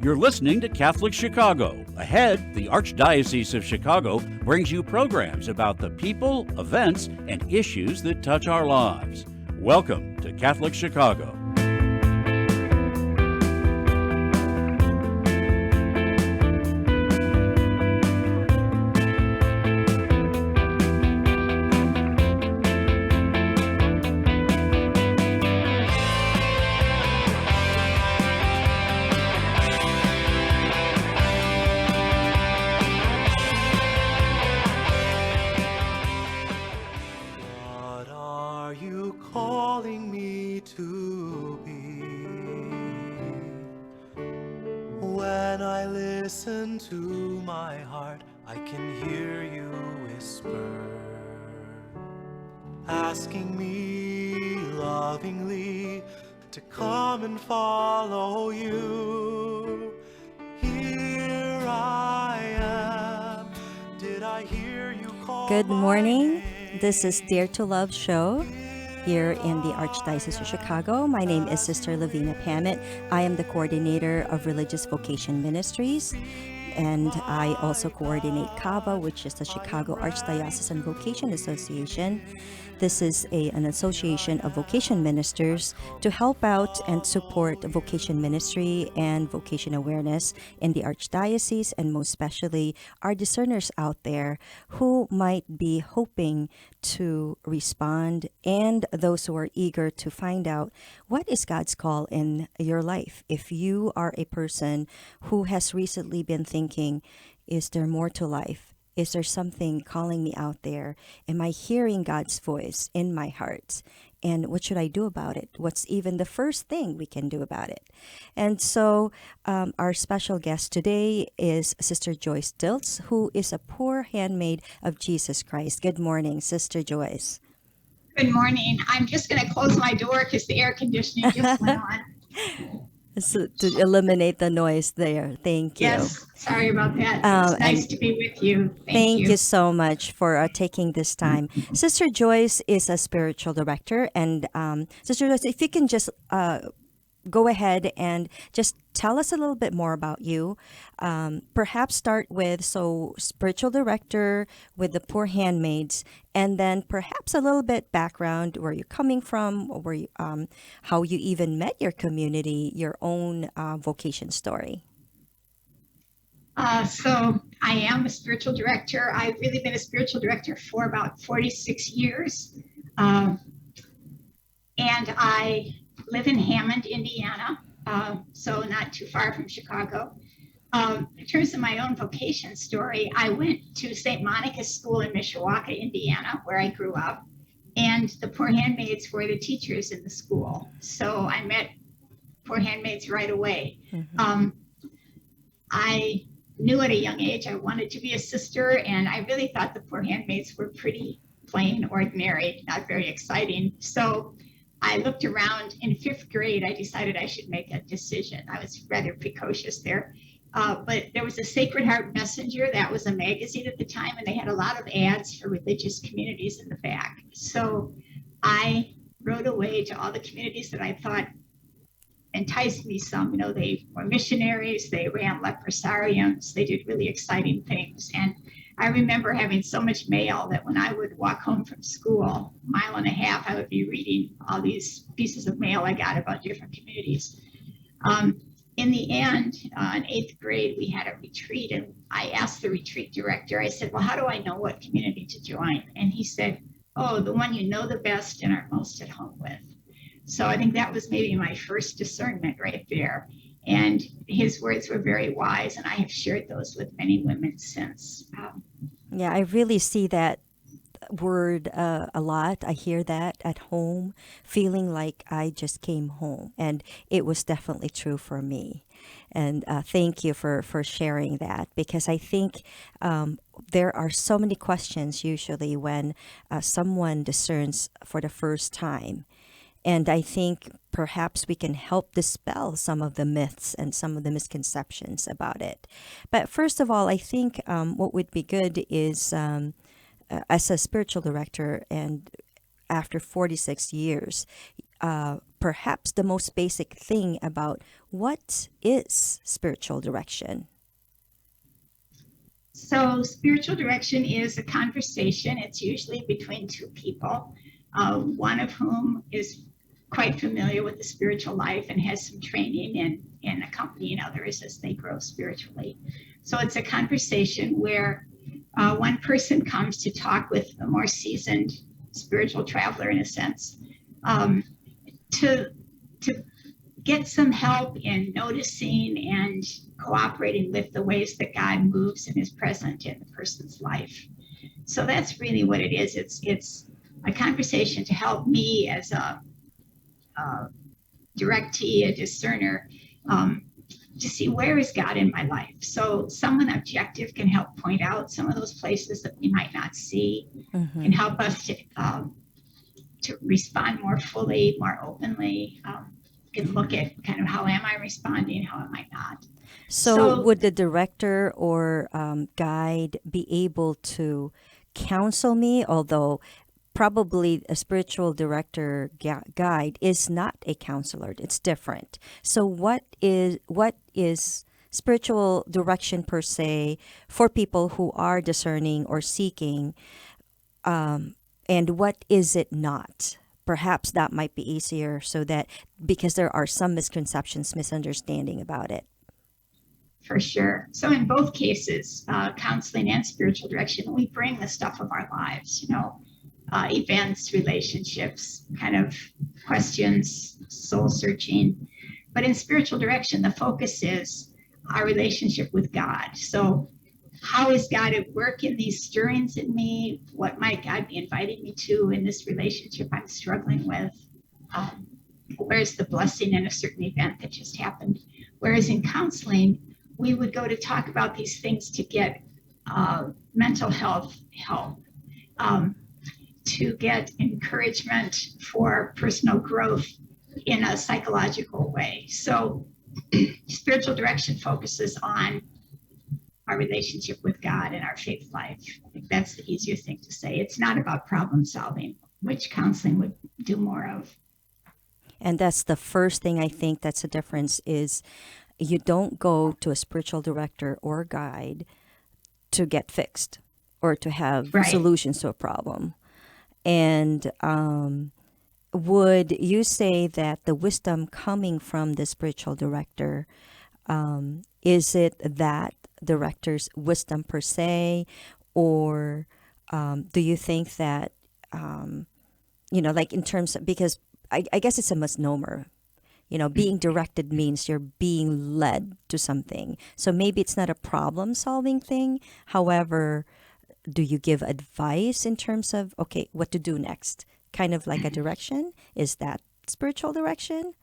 You're listening to Catholic Chicago. Ahead, the Archdiocese of Chicago brings you programs about the people, events, and issues that touch our lives. Welcome to Catholic Chicago. To my heart, I can hear you whisper, asking me lovingly to come and follow you. Here I am. Did I hear you call? Good morning. This is Dare to Love show here in the Archdiocese of Chicago. My name is Sister Lavina Pamet. I am the coordinator of Religious Vocation Ministries, and I also coordinate CAVA, which is the Chicago Archdiocesan Vocation Association. This is an association of vocation ministers to help out and support vocation ministry and vocation awareness in the Archdiocese, and most especially our discerners out there who might be hoping to respond, and those who are eager to find out what is God's call in your life. If you are a person who has recently been thinking, is there more to life? Is there something calling me out there? Am I hearing God's voice in my heart? And what should I do about it? What's even the first thing we can do about it? And so our special guest today is Sister Joyce Diltz, who is a poor handmaid of Jesus Christ. Good morning, Sister Joyce. Good morning. I'm just going to close my door because the air conditioning just went on. So to eliminate the noise there. Thank you. Yes, sorry about that. It's nice to be with you. Thank you so much for taking this time. Sister Joyce is a spiritual director. And Sister Joyce, if you can just go ahead and just tell us a little bit more about you. Perhaps start with, spiritual director with the Poor Handmaids, and then perhaps a little bit background, where you're coming from, or where you, how you even met your community, your own vocation story. So I am a spiritual director. I've really been a spiritual director for about 46 years. And I live in Hammond, Indiana, so not too far from Chicago. In terms of my own vocation story, I went to St. Monica's School in Mishawaka, Indiana, where I grew up, and the Poor Handmaids were the teachers in the school. So I met Poor Handmaids right away. Mm-hmm. I knew at a young age I wanted to be a sister, and I really thought the Poor Handmaids were pretty plain, ordinary, not very exciting. So I looked around. In 5th grade, I decided I should make a decision. I was rather precocious there. But there was a Sacred Heart Messenger. That was a magazine at the time, and they had a lot of ads for religious communities in the back. So I wrote away to all the communities that I thought enticed me some. You know, they were missionaries, they ran leprosariums, they did really exciting things. And I remember having so much mail that when I would walk home from school, a mile and a half, I would be reading all these pieces of mail I got about different communities. In the end, in 8th grade, we had a retreat, and I asked the retreat director, I said, well, how do I know what community to join? And he said, oh, the one you know the best and are most at home with. So I think that was maybe my first discernment right there. And his words were very wise, and I have shared those with many women since. Yeah, I really see that word a lot. I hear that at home, feeling like I just came home. And it was definitely true for me. And thank you for sharing that, because I think there are so many questions usually when someone discerns for the first time. And I think perhaps we can help dispel some of the myths and some of the misconceptions about it. But first of all, I think what would be good is, as a spiritual director and after 46 years, perhaps the most basic thing about what is spiritual direction. So, spiritual direction is a conversation. It's usually between two people, one of whom is quite familiar with the spiritual life and has some training in accompanying others as they grow spiritually. So, it's a conversation where one person comes to talk with a more seasoned spiritual traveler, in a sense, to get some help in noticing and cooperating with the ways that God moves and is present in the person's life. So that's really what it is. It's a conversation to help me as a directee, a discerner, to see where is God in my life. So someone objective can help point out some of those places that we might not see, and help us to respond more fully, more openly. Can look at kind of how am I responding, how am I not. So would the director or guide be able to counsel me? Although probably a spiritual director guide is not a counselor. It's different. So what is spiritual direction per se for people who are discerning or seeking, and what is it not? Perhaps that might be easier, so that because there are some misconceptions, misunderstanding about it. For sure. So in both cases, counseling and spiritual direction, we bring the stuff of our lives, events, relationships, kind of questions, soul searching. But in spiritual direction, the focus is our relationship with God. So how is God at work in these stirrings in me? What might God be inviting me to in this relationship I'm struggling with? Where's the blessing in a certain event that just happened? Whereas in counseling, we would go to talk about these things to get mental health help, to get encouragement for personal growth in a psychological way. So spiritual direction focuses on our relationship with God and our faith life. I think that's the easier thing to say. It's not about problem solving, which counseling would do more of. And that's the first thing I think that's the difference is you don't go to a spiritual director or guide to get fixed or to have solutions to a problem. And would you say that the wisdom coming from the spiritual director, is it that director's wisdom per se, or do you think that, like in terms of, because I guess it's a misnomer, being directed means you're being led to something. So maybe it's not a problem solving thing. However, do you give advice in terms of, okay, what to do next? Kind of like a direction? Is that spiritual direction?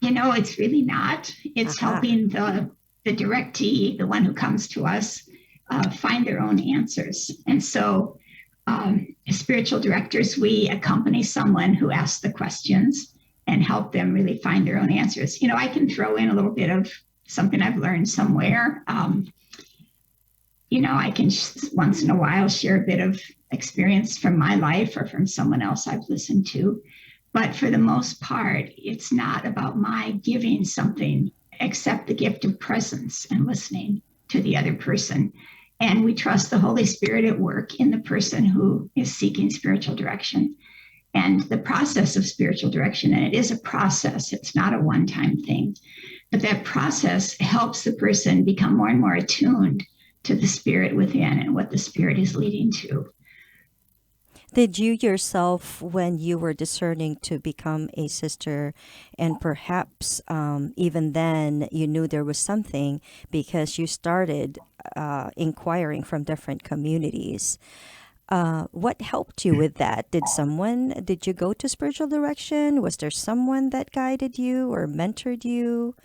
It's really not. It's helping the directee, the one who comes to us, find their own answers. And so as spiritual directors, we accompany someone who asks the questions and help them really find their own answers. I can throw in a little bit of something I've learned somewhere. I can once in a while share a bit of experience from my life or from someone else I've listened to. But for the most part, it's not about my giving something except the gift of presence and listening to the other person. And we trust the Holy Spirit at work in the person who is seeking spiritual direction. And the process of spiritual direction, and it is a process, it's not a one-time thing, but that process helps the person become more and more attuned to the Spirit within and what the Spirit is leading to. Did you yourself, when you were discerning to become a sister, and perhaps even then you knew there was something because you started inquiring from different communities, what helped you with that? Did you go to spiritual direction? Was there someone that guided you or mentored you?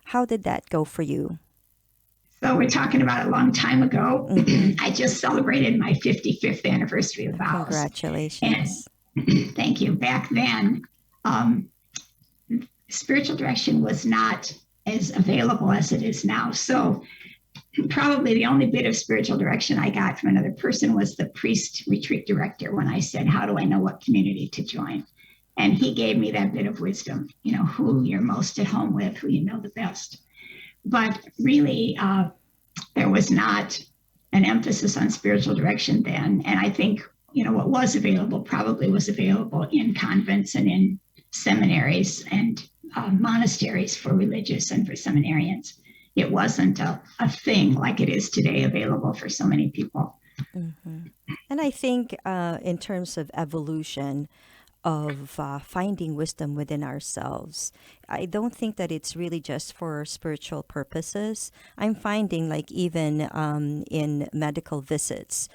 How did that go for you? So we're talking about a long time ago. I just celebrated my 55th anniversary of vows. Congratulations. And thank you. Back then, spiritual direction was not as available as it is now. So probably the only bit of spiritual direction I got from another person was the priest retreat director when I said, how do I know what community to join? And he gave me that bit of wisdom, who you're most at home with, who you know the best. But really, there was not an emphasis on spiritual direction then. And I think, what was available probably was available in convents and in seminaries and monasteries for religious and for seminarians. It wasn't a thing like it is today, available for so many people. Mm-hmm. And I think in terms of evolution of finding wisdom within ourselves, I don't think that it's really just for spiritual purposes. I'm finding like even in medical visits,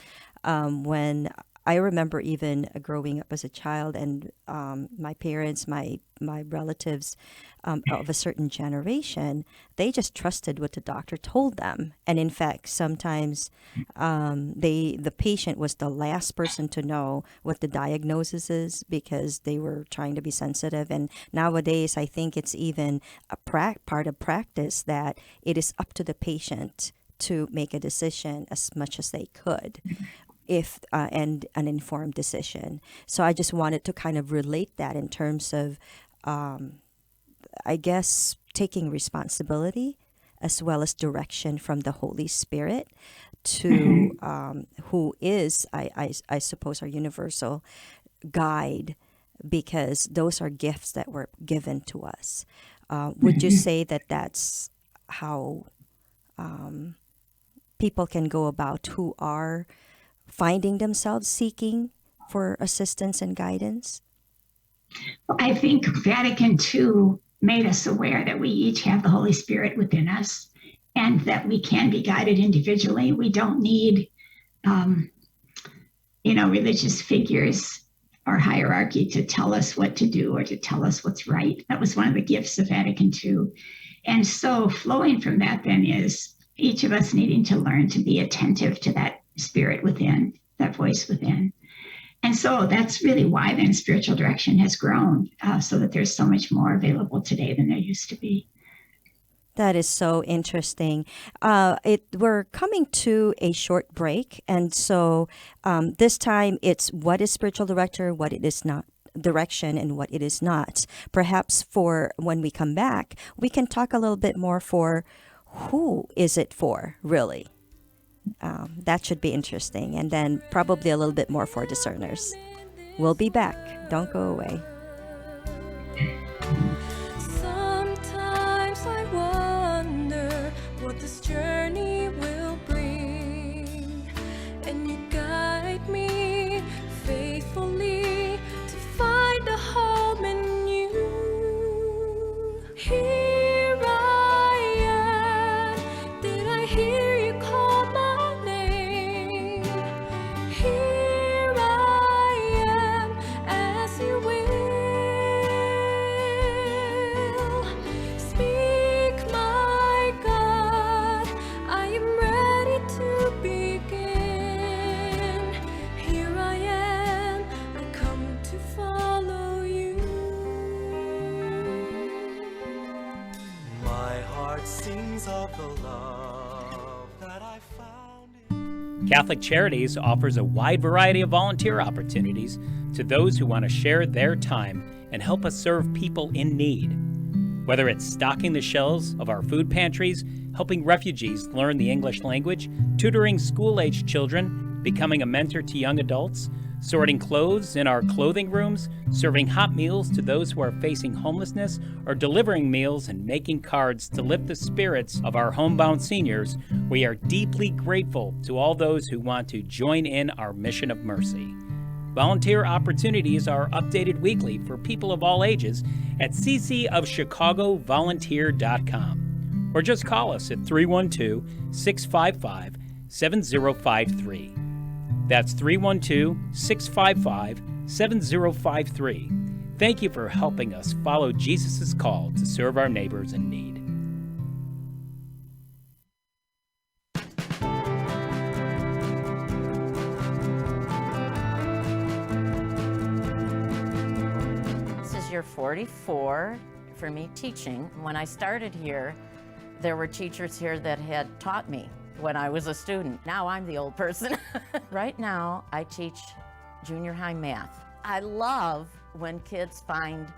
when I remember even growing up as a child and my parents, my relatives of a certain generation, they just trusted what the doctor told them. And in fact, sometimes the patient was the last person to know what the diagnosis is because they were trying to be sensitive. And nowadays, I think it's even a part of practice that it is up to the patient to make a decision as much as they could. And an informed decision. So I just wanted to kind of relate that in terms of, I guess, taking responsibility as well as direction from the Holy Spirit to who is, I suppose, our universal guide, because those are gifts that were given to us. Would you say that that's how people can go about who are finding themselves seeking for assistance and guidance? I think Vatican II made us aware that we each have the Holy Spirit within us and that we can be guided individually. We don't need, religious figures or hierarchy to tell us what to do or to tell us what's right. That was one of the gifts of Vatican II. And so flowing from that then is each of us needing to learn to be attentive to that spirit within, that voice within. And so that's really why then spiritual direction has grown, so that there's so much more available today than there used to be. That is so interesting. We're coming to a short break, and so this time it's what is spiritual what it is not, direction, and what it is not. Perhaps for when we come back, we can talk a little bit more for who is it for, really. That should be interesting. And then probably a little bit more for discerners. We'll be back. Don't go away. Sometimes I wonder what this journey will bring, and you guide me faithfully to find a home in you. Here I am. Did I hear you call my name? Here I am, as you will. Speak, my God, I am ready to begin. Here I am, I come to follow you. My heart sings of the love that I found in Catholic Charities offers a wide variety of volunteer opportunities to those who want to share their time and help us serve people in need. Whether it's stocking the shelves of our food pantries, helping refugees learn the English language, tutoring school-aged children, becoming a mentor to young adults, sorting clothes in our clothing rooms, serving hot meals to those who are facing homelessness, or delivering meals and making cards to lift the spirits of our homebound seniors, we are deeply grateful to all those who want to join in our mission of mercy. Volunteer opportunities are updated weekly for people of all ages at ccofchicagovolunteer.com, or just call us at 312-655-7053. That's 312-655-7053. Thank you for helping us follow Jesus' call to serve our neighbors in need. This is year 44 for me teaching. When I started here, there were teachers here that had taught me when I was a student. Now I'm the old person. Right now, I teach junior high math. I love when kids find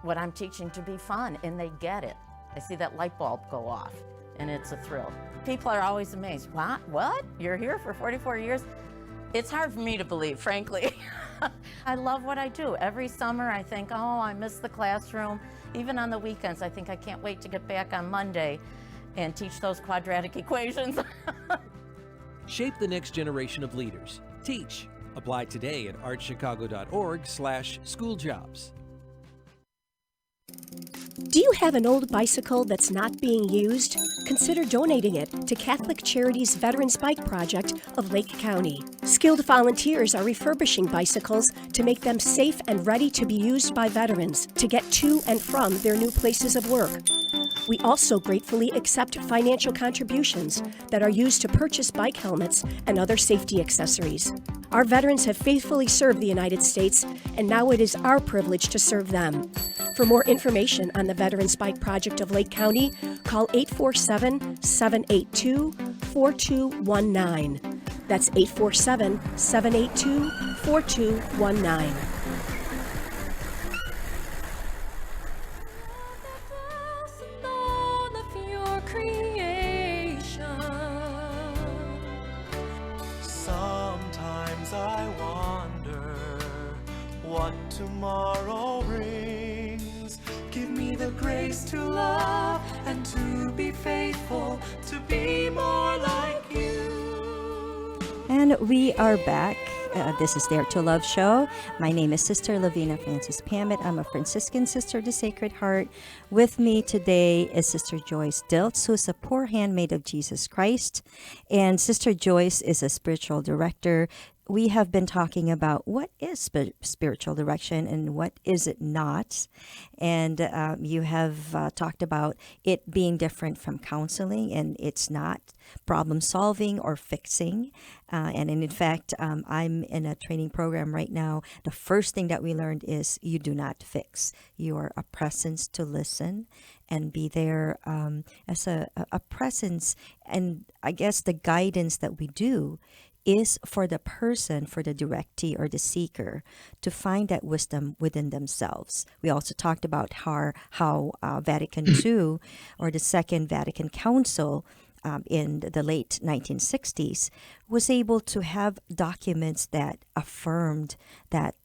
what I'm teaching to be fun and they get it. I see that light bulb go off and it's a thrill. People are always amazed. What? You're here for 44 years? It's hard for me to believe, frankly. I love what I do. Every summer I think, oh, I miss the classroom. Even on the weekends, I think I can't wait to get back on Monday and teach those quadratic equations. Shape the next generation of leaders. Teach. Apply today at archchicago.org/schooljobs. Do you have an old bicycle that's not being used? Consider donating it to Catholic Charities Veterans Bike Project of Lake County. Skilled volunteers are refurbishing bicycles to make them safe and ready to be used by veterans to get to and from their new places of work. We also gratefully accept financial contributions that are used to purchase bike helmets and other safety accessories. Our veterans have faithfully served the United States, and now it is our privilege to serve them. For more information on the Veterans Bike Project of Lake County, call 847-782-4219. That's 847-782-4219. Sometimes I wonder what tomorrow brings. Give me the grace to love and to be faithful, to be more like you. And we are back. This is Dare to Love show. My name is Sister Lavina Francis Pamet. I'm a Franciscan sister of the Sacred Heart. With me today is Sister Joyce Diltz, who's a poor handmaid of Jesus Christ. And Sister Joyce is a spiritual director. We have been talking about what is spiritual direction and what is it not. And you have talked about it being different from counseling, and it's not problem solving or fixing. And in fact, I'm in a training program right now. The first thing that we learned is you do not fix. You are a presence to listen and be there as a presence. And I guess the guidance that we do is for the person, for the directee or the seeker, to find that wisdom within themselves. We also talked about how Vatican II, or the Second Vatican Council, in the late 1960s, was able to have documents that affirmed that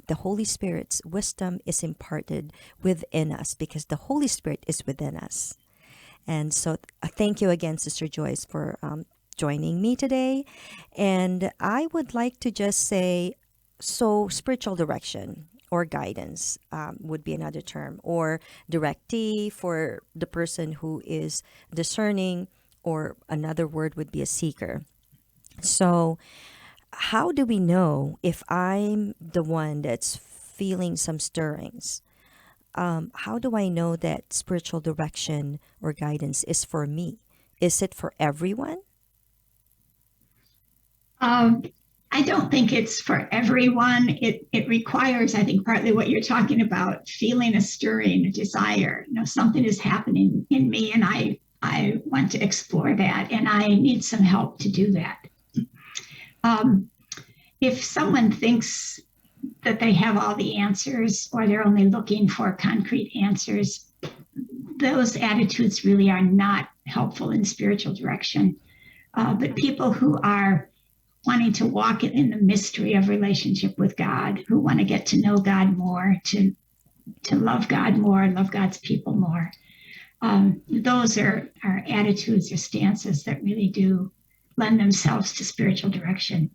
the Holy Spirit's wisdom is imparted within us because the Holy Spirit is within us. And so thank you again, Sister Joyce, for joining me today. And I would like to just say, so spiritual direction or guidance would be another term, or directee for the person who is discerning, or another word would be a seeker. So how do we know if I'm the one that's feeling some stirrings? How do I know that spiritual direction or guidance is for me? Is it for everyone? I don't think it's for everyone. It requires, I think, partly what you're talking about, feeling a stirring, a desire. Something is happening in me, and I want to explore that, and I need some help to do that. If someone thinks that they have all the answers, or they're only looking for concrete answers, those attitudes really are not helpful in spiritual direction. But people who are wanting to walk in the mystery of relationship with God, who want to get to know God more, to love God more, and love God's people more. Those are attitudes or stances that really do lend themselves to spiritual direction.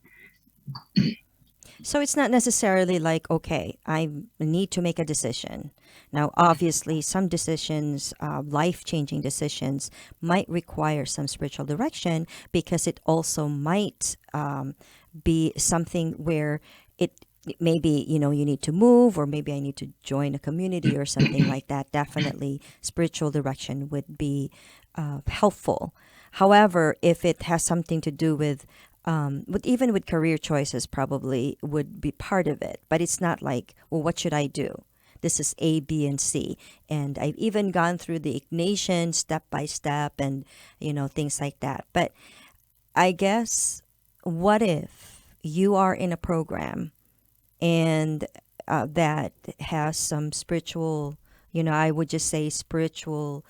So it's not necessarily like, okay, I need to make a decision. Now, obviously, some decisions, life-changing decisions, might require some spiritual direction, because it also might be something where it maybe, you need to move, or maybe I need to join a community or something like that. Definitely, spiritual direction would be helpful. However, if it has something to do with even with career choices, probably would be part of it. But it's not like, well, what should I do? This is A, B, and C. And I've even gone through the Ignatian step by step and, things like that. But I guess, what if you are in a program and that has some spiritual, I would just say spiritual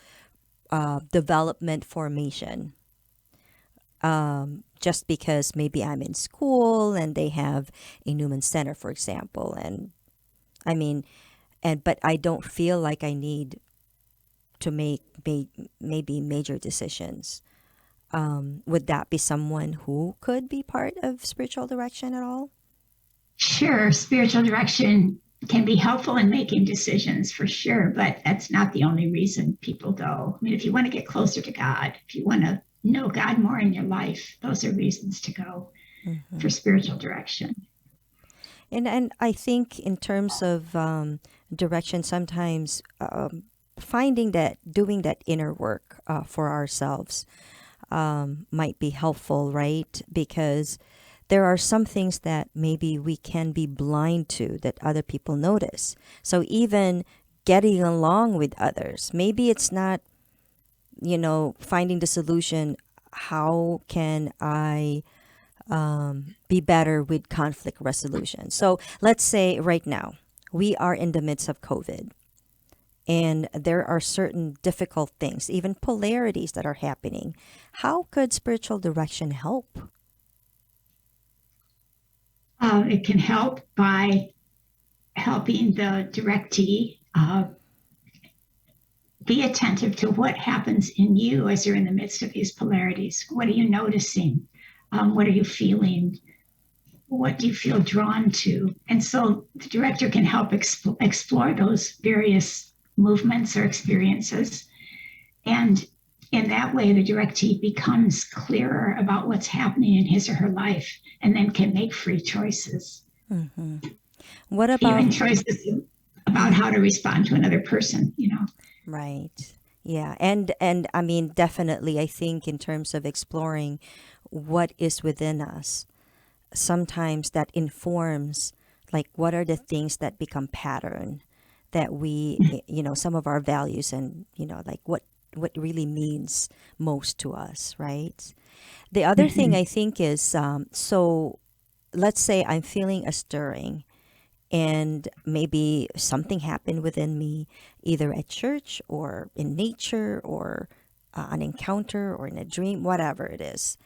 development formation. Just because maybe I'm in school and they have a Newman Center, for example, and I mean, but I don't feel like I need to make maybe major decisions. Would that be someone who could be part of spiritual direction at all? Sure, spiritual direction can be helpful in making decisions for sure, but that's not the only reason people go. I mean, if you want to get closer to God, if you want to know God more in your life, those are reasons to go for spiritual direction. And I think in terms of direction, sometimes finding that doing that inner work for ourselves might be helpful, right? Because there are some things that maybe we can be blind to that other people notice. So even getting along with others, maybe it's not, finding the solution. How can I be better with conflict resolution? So let's say right now we are in the midst of COVID, and there are certain difficult things, even polarities that are happening. How could spiritual direction help? It can help by helping the directee be attentive to what happens in you as you're in the midst of these polarities. What are you noticing? What are you feeling? What do you feel drawn to? And so the director can help explore those various movements or experiences. And in that way, the directee becomes clearer about what's happening in his or her life and then can make free choices. What about even choices about how to respond to another person, Right. Yeah. And I mean, definitely, I think in terms of exploring what is within us, sometimes that informs like what are the things that become pattern that we, some of our values and, like what really means most to us, right? The other thing I think is, so let's say I'm feeling a stirring and maybe something happened within me, either at church or in nature or an encounter or in a dream, whatever it is.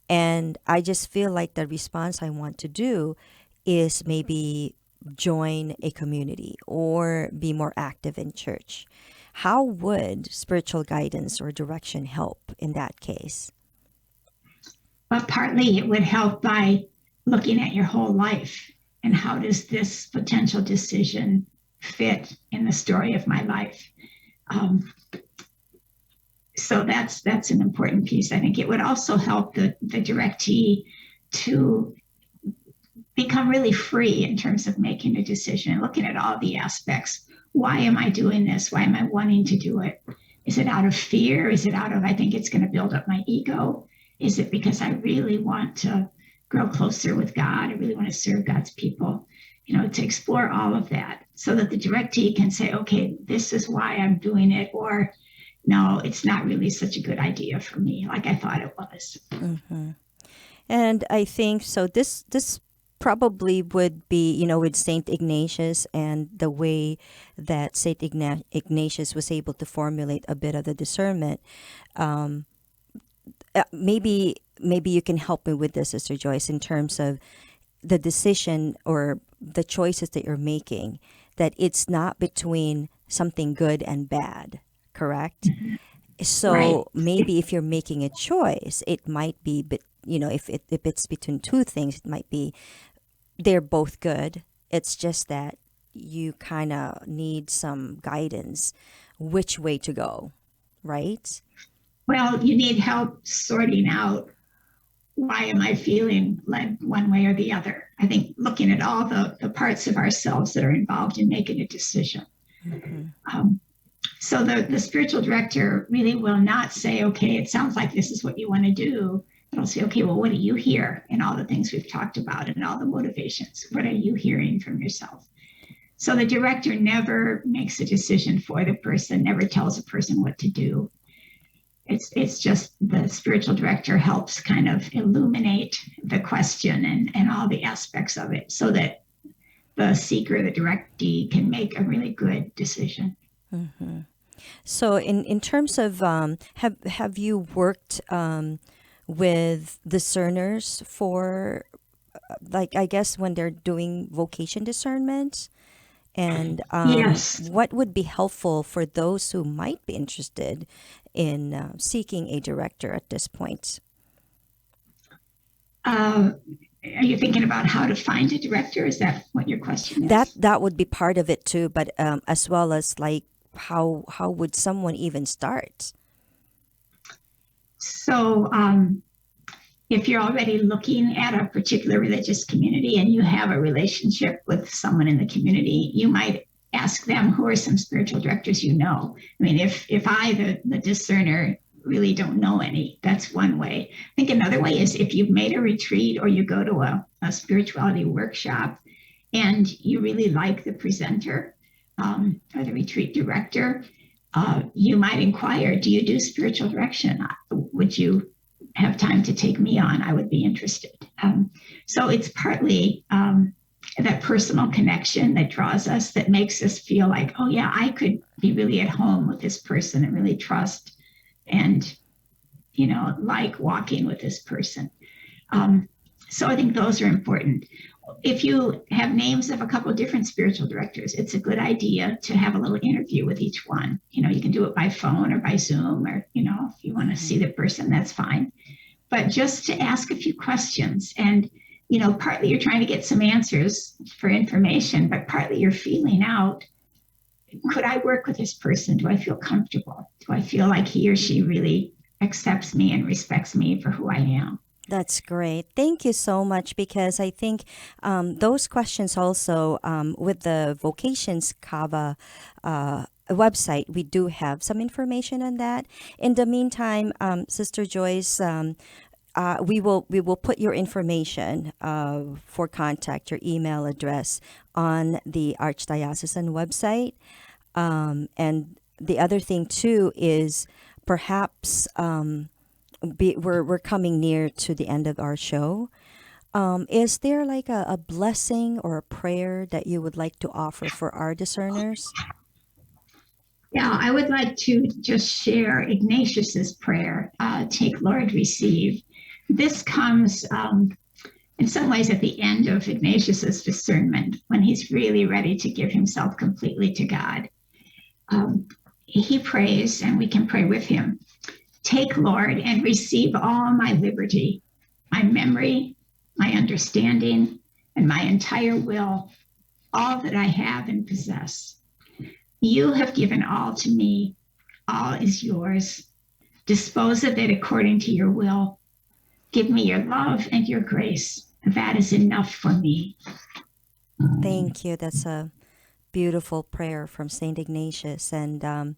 And I just feel like the response I want to do is maybe join a community or be more active in church. How would spiritual guidance or direction help in that case? But partly it would help by looking at your whole life and how does this potential decision fit in the story of my life. So that's an important piece. I think it would also help the directee to become really free in terms of making a decision and looking at all the aspects. Why am I doing this? Why am I wanting to do it? Is it out of fear? Is it out of, I think it's going to build up my ego? Is it because I really want to grow closer with God? I really want to serve God's people, to explore all of that so that the directee can say, okay, this is why I'm doing it, or no, it's not really such a good idea for me, like I thought it was. And I think so this probably would be, with Saint Ignatius and the way that Saint Ignatius was able to formulate a bit of the discernment. Maybe you can help me with this, Sister Joyce, in terms of the decision or the choices that you're making, that it's not between something good and bad, correct? So Right. maybe if you're making a choice, it might be, if it's between two things, it might be they're both good. It's just that you kind of need some guidance which way to go, right? Well, you need help sorting out why am I feeling led one way or the other. I think looking at all the parts of ourselves that are involved in making a decision. So the spiritual director really will not say, okay, it sounds like this is what you want to do. But I'll say, okay, well, what do you hear in all the things we've talked about and all the motivations? What are you hearing from yourself? So the director never makes a decision for the person, never tells a person what to do. It's just the spiritual director helps kind of illuminate the question and all the aspects of it so that the seeker, the directee, can make a really good decision. Mm-hmm. So in terms of have you worked with discerners for like I guess when they're doing vocation discernment, and Yes. what would be helpful for those who might be interested in seeking a director at this point? Are you thinking about how to find a director? Is that what your question is? That would be part of it too, but as well as like how would someone even start? So, if you're already looking at a particular religious community and you have a relationship with someone in the community, you might ask them, who are some spiritual directors you know? I mean, if I, the discerner, really don't know any, that's one way. I think another way is if you've made a retreat or you go to a spirituality workshop and you really like the presenter or the retreat director, you might inquire, do you do spiritual direction? Would you have time to take me on? I would be interested. So it's partly that personal connection that draws us, that makes us feel like, oh yeah, I could be really at home with this person and really trust and, like walking with this person. So I think those are important. If you have names of a couple of different spiritual directors, it's a good idea to have a little interview with each one. You can do it by phone or by Zoom, or, if you want to see the person, that's fine. But just to ask a few questions, and, partly you're trying to get some answers for information, but partly you're feeling out, could I work with this person? Do I feel comfortable? Do I feel like he or she really accepts me and respects me for who I am? That's great. Thank you so much, because I think those questions also with the Vocations Kava website, we do have some information on that. In the meantime, Sister Joyce, we will put your information for contact, your email address on the Archdiocesan website. And the other thing too is perhaps we're coming near to the end of our show. Is there like a blessing or a prayer that you would like to offer for our discerners? Yeah, I would like to just share Ignatius's prayer, take, Lord, receive. This comes in some ways at the end of Ignatius's discernment, when he's really ready to give himself completely to God. He prays, and we can pray with him. Take, Lord, and receive all my liberty, my memory, my understanding, and my entire will, all that I have and possess. You have given all to me. All is yours. Dispose of it according to your will. Give me your love and your grace. That is enough for me. Thank you. That's a beautiful prayer from St. Ignatius. And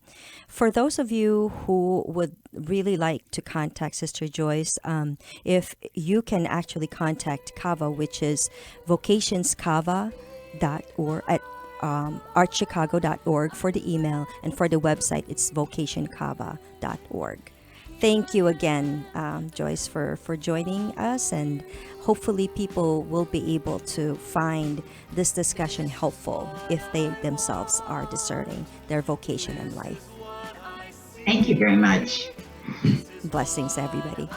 for those of you who would really like to contact Sister Joyce, if you can actually contact Kava, which is vocationskava.org at archchicago.org for the email, and for the website, it's vocationkava.org. Thank you again, Joyce, for joining us, and hopefully people will be able to find this discussion helpful if they themselves are discerning their vocation in life. Thank you very much. Blessings, everybody.